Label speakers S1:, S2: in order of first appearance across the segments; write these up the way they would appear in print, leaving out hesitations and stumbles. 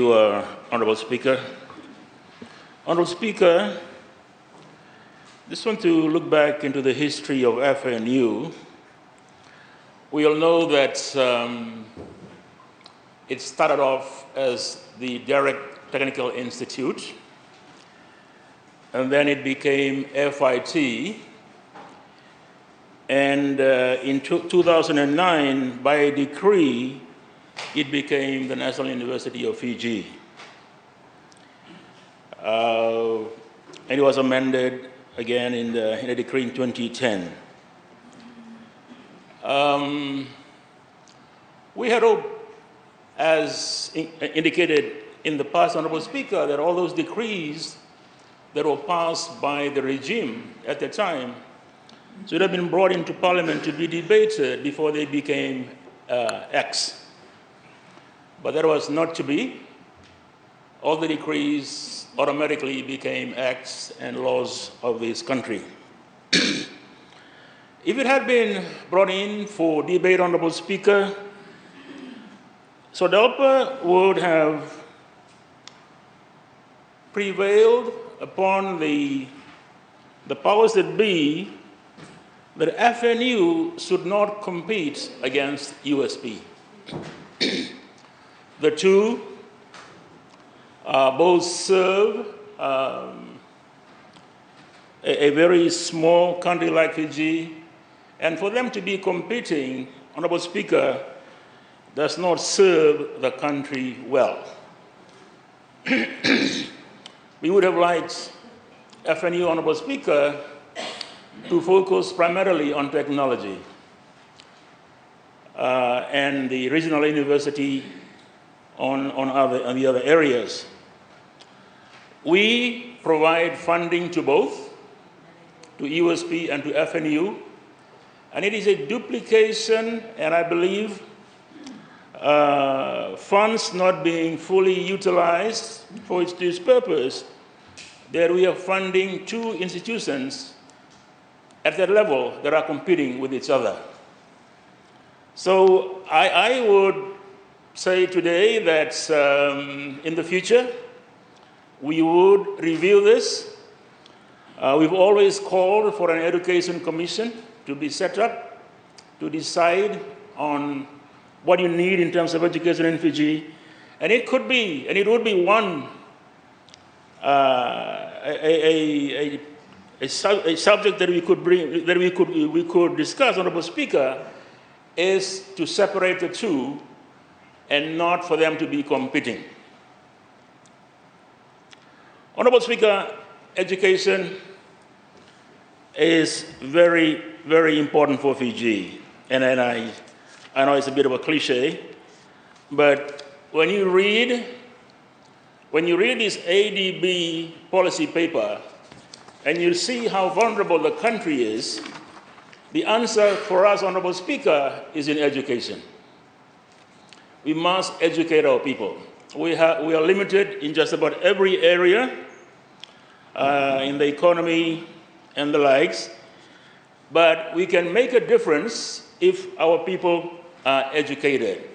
S1: you, Honorable Speaker. Honorable Speaker, just want to look back into the history of FNU. We all know that it started off as the Direct Technical Institute, and then it became FIT, and in 2009, by a decree, it became the National University of Fiji. And it was amended again in a decree in 2010. We had hoped, as indicated in the past, Honorable Speaker, that all those decrees that were passed by the regime at the time should have been brought into Parliament to be debated before they became acts. But that was not to be. All the decrees automatically became acts and laws of this country. If it had been brought in for debate, Honorable Speaker, SODELPA would have prevailed upon the powers that be that FNU should not compete against USP. The two both serve a very small country like Fiji, and for them to be competing, Honorable Speaker, does not serve the country well. We would have liked FNU, Honorable Speaker, to focus primarily on technology and the regional university on the other areas. We provide funding to both, to USP and to FNU, and it is a duplication, and I believe funds not being fully utilized for this purpose, that we are funding two institutions at that level that are competing with each other. So I would say today that in the future, we would review this. We've always called for an education commission to be set up to decide on what you need in terms of education in Fiji. And it could be, and it would be one, a subject that we could bring, that we could discuss, Honorable Speaker, is to separate the two and not for them to be competing. Honorable Speaker, education is very, very important for Fiji. And I know it's a bit of a cliche, but when you read this ADB policy paper and you see how vulnerable the country is, the answer for us, Honorable Speaker, is in education. We must educate our people. We are limited in just about every area, in the economy and the likes, but we can make a difference if our people are educated.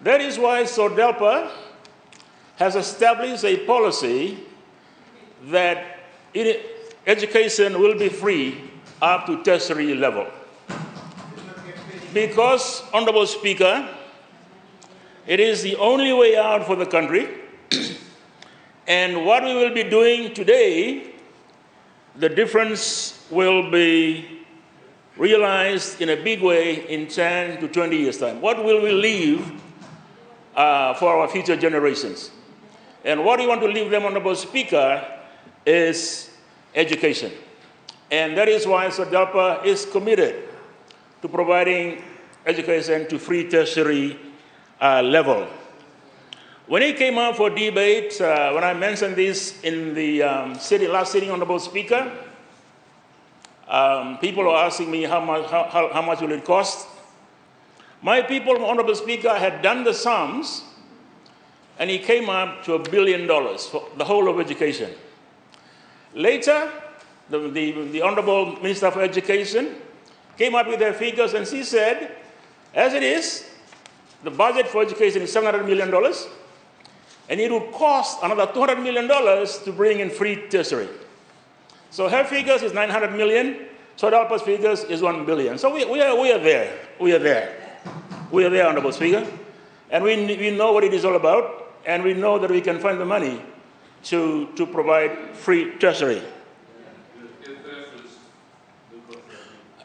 S1: That is why SODELPA has established a policy that education will be free up to tertiary level. Because, Honorable Speaker, it is the only way out for the country. And what we will be doing today, the difference will be realized in a big way in 10 to 20 years' time. What will we leave for our future generations? And what we want to leave them, Honorable Speaker, is education. And that is why SODELPA is committed to providing education to free tertiary level. When it came up for debate, when I mentioned this in the last sitting, Honorable Speaker, people are asking me how much will it cost. My people, Honorable Speaker, had done the sums, and it came up to $1 billion for the whole of education. Later, the Honorable Minister for Education came up with their figures, and she said, as it is, the budget for education is $700 million, And it would cost another $200 million to bring in free tertiary. So her figures is 900 million. SODELPA's figures is 1 billion. So we are there. We are there. We are there, Honorable Speaker. And we know what it is all about. And we know that we can find the money to provide free tertiary.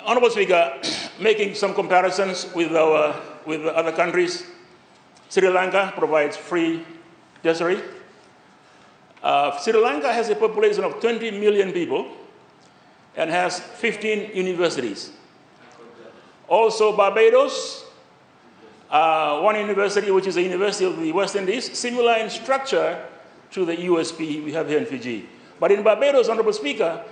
S1: Honorable Speaker, making some comparisons with other countries, Sri Lanka provides free tertiary. Sri Lanka has a population of 20 million people and has 15 universities. Also, Barbados, one university, which is a University of the West Indies, similar in structure to the USP we have here in Fiji. But in Barbados, Honorable Speaker,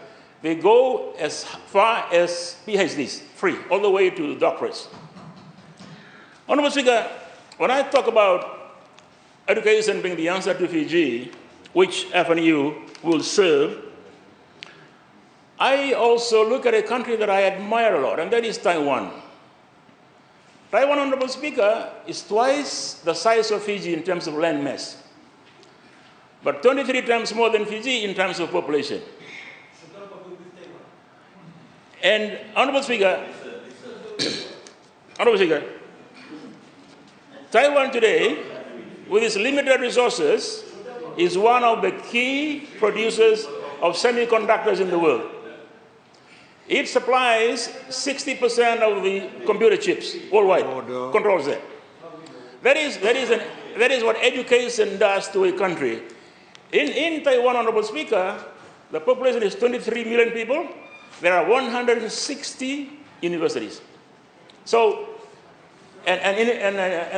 S1: they go as far as PhDs, free, all the way to doctorates. Honorable Speaker, when I talk about education being the answer to Fiji, which FNU will serve, I also look at a country that I admire a lot, and that is Taiwan. Taiwan, Honorable Speaker, is twice the size of Fiji in terms of land mass, but 23 times more than Fiji in terms of population. And Honorable Speaker, Taiwan today, with its limited resources, is one of the key producers of semiconductors in the world. It supplies 60% of the computer chips worldwide, controls that. That is what education does to a country. In Taiwan, Honorable Speaker, the population is 23 million people. There are 160 universities. So, and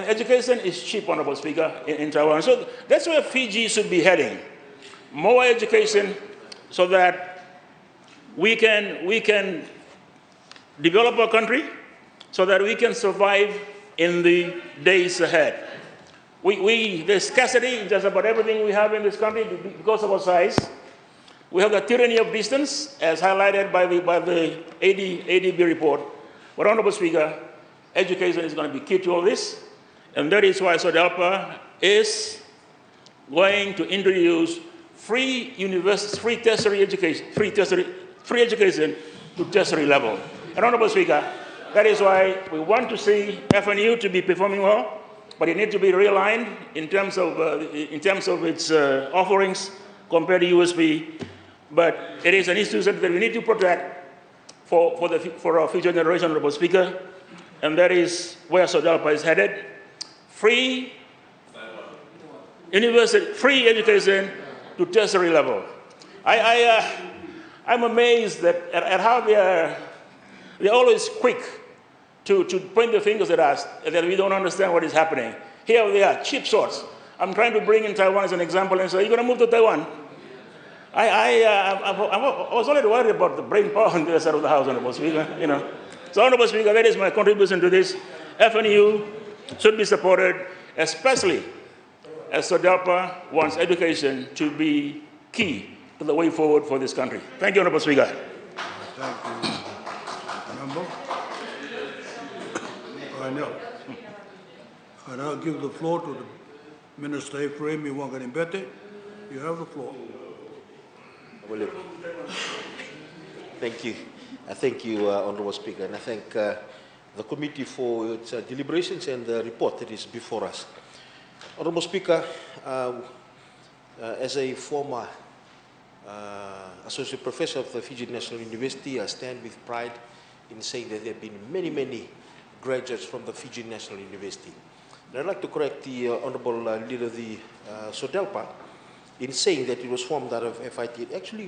S1: education is cheap, Honorable Speaker, in Taiwan. So that's where Fiji should be heading. More education so that we can develop our country so that we can survive in the days ahead. There's scarcity in just about everything we have in this country because of our size. We have the tyranny of distance, as highlighted by the ADB report. But, Honorable Speaker, education is going to be key to all this, and that is why SODELPA is going to introduce free tertiary education to tertiary level. And, Honorable Speaker, that is why we want to see FNU to be performing well, but it needs to be realigned in terms of its offerings compared to USP. But it is an institution that we need to protect for our future generation, Honorable Speaker, and that is where SODELPA is headed. Free education to tertiary level. I'm amazed at how they're always quick to point the fingers at us that we don't understand what is happening. Here they are, cheap shots. I'm trying to bring in Taiwan as an example and say, you're going to move to Taiwan? I was already worried about the brain power on the other side of the House, Honorable Speaker. So, Honorable Speaker, that is my contribution to this. FNU should be supported, especially as SODELPA wants education to be key to the way forward for this country. Thank you, Honorable Speaker.
S2: Thank you, Member. I know. And I'll give the floor to the Minister Ephraim Iwanganimbete. You have the floor.
S3: Thank you. I thank you, Honourable Speaker, and I thank the committee for its deliberations and the report that is before us. Honourable Speaker, as a former associate professor of the Fiji National University, I stand with pride in saying that there have been many, many graduates from the Fiji National University. And I'd like to correct the Honourable Leader of the SODELPA in saying that it was formed out of FIT. Actually,